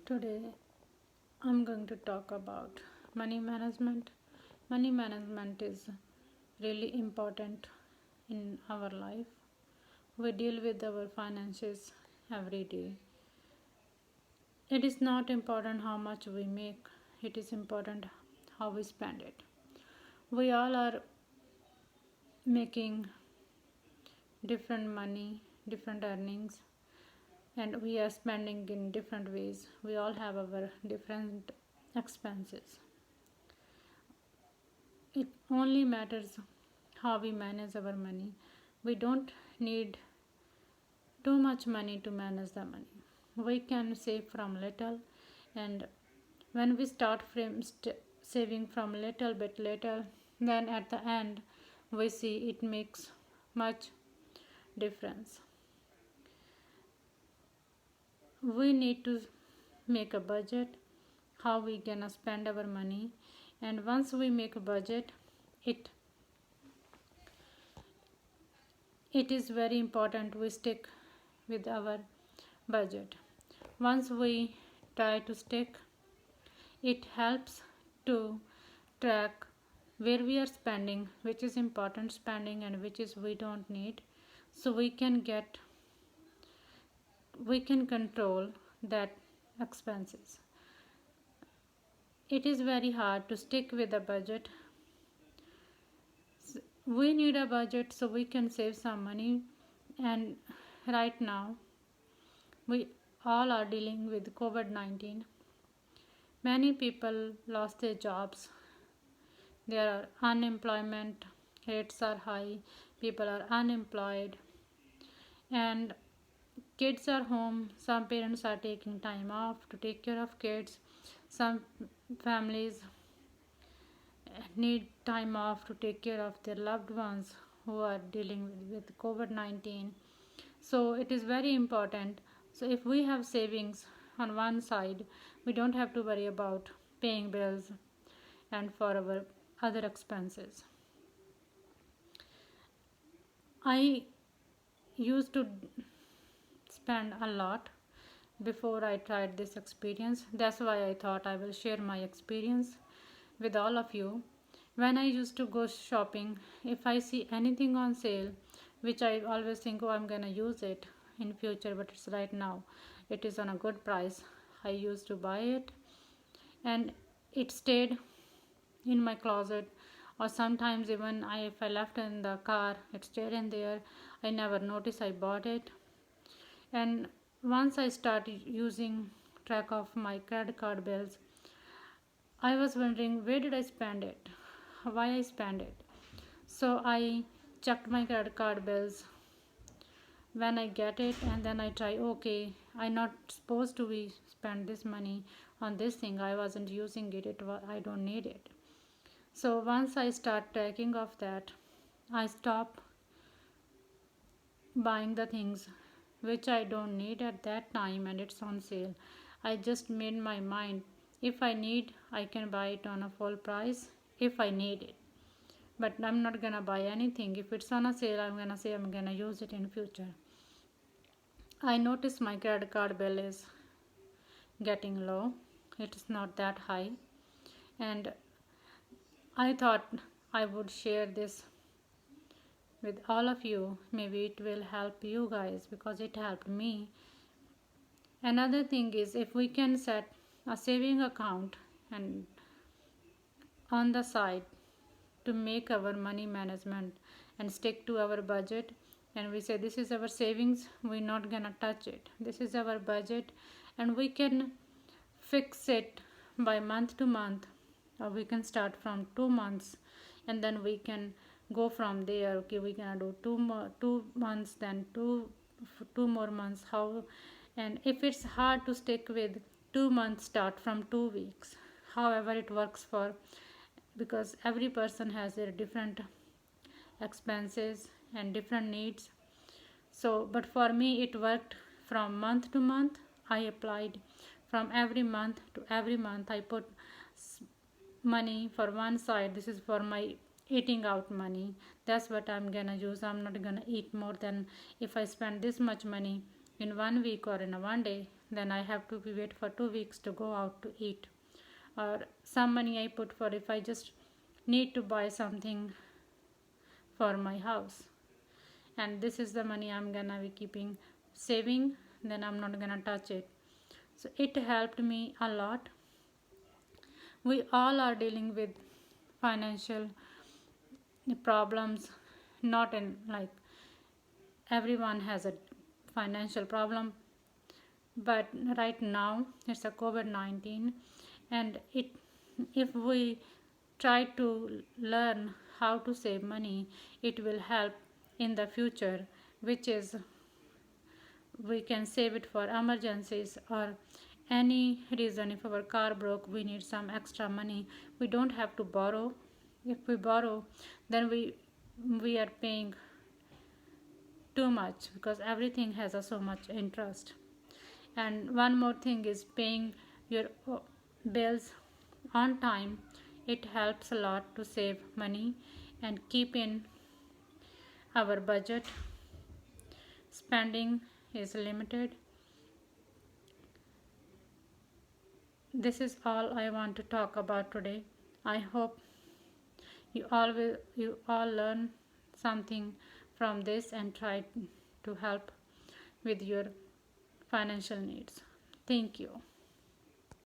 Today I'm going to talk about money management. Money management is really important in our life. We deal with our finances every day. It is not important how much we make, it is important how we spend it. We all are making different money, different earnings, and we are spending in different ways. We all have our different expenses. It only matters how we manage our money. We don't need too much money to manage the money. We can save from little, and when we start from saving from little, then at the end we see it makes much difference. We need to make a budget how we gonna spend our money, and once we make a budget, it it is very important we stick with our budget. Once we try to stick, it helps to track where we are spending, which is important spending and which is we don't need, so we can control that expenses. It is very hard to stick with a budget. We need a budget so we can save some money, and right now we all are dealing with COVID-19. Many people lost their jobs. There are unemployment rates are high, people are unemployed, and kids are home. Some parents are taking time off to take care of kids. Some families need time off to take care of their loved ones who are dealing with COVID-19. So it is very important. So if we have savings on one side, we don't have to worry about paying bills and for our other expenses. I used to spend a lot before I tried this experience. That's why I thought I will share my experience with all of you. When I used to go shopping, if I see anything on sale, which I always think, oh, I'm gonna use it in future, but it's right now, it is on a good price, I used to buy it, and it stayed in my closet, or sometimes even if I left in the car, it stayed in there. I never noticed I bought it. And once I started using track of my credit card bills, I was wondering where did I spend it, why I spend it. So I checked my credit card bills when I get it, and then I try, okay, I'm not supposed to be spend this money on this thing. I wasn't using it. I don't need it. So once I start tracking of that, I stop buying the things which I don't need at that time and it's on sale. I just made my mind, if I need, I can buy it on a full price if I need it. But I'm not gonna buy anything. If it's on a sale, I'm gonna say I'm gonna use it in future. I notice my credit card bill is getting low. It is not that high. And I thought I would share this with all of you. Maybe it will help you guys because it helped me. Another thing is, if we can set a saving account and on the side to make our money management and stick to our budget, and we say this is our savings, we're not gonna touch it, this is our budget, and we can fix it by month to month, or we can start from 2 months and then we can go from there. Okay, we're gonna do 2 months, then two more months. How? And if it's hard to stick with 2 months, start from 2 weeks. However it works for, because every person has their different expenses and different needs. So but for me it worked from month to month. I applied from every month to every month. I put money for one side. This is for my eating out money. That's what I'm gonna use. I'm not gonna eat more than, if I spend this much money in 1 week or in a 1 day, then I have to wait for 2 weeks to go out to eat. Or some money I put for if I just need to buy something for my house, and this is the money I'm gonna be keeping saving, then I'm not gonna touch it. So it helped me a lot. We all are dealing with financial problems, not in like everyone has a financial problem, but right now it's a COVID-19, and it if we try to learn how to save money, it will help in the future, which is we can save it for emergencies or any reason. If our car broke, we need some extra money, we don't have to borrow. If we borrow, then we are paying too much because everything has a so much interest. And one more thing is paying your bills on time. It helps a lot to save money and keep in our budget. Spending is limited. This is all I want to talk about today. I hope you all learn something from this and try to help with your financial needs. Thank you.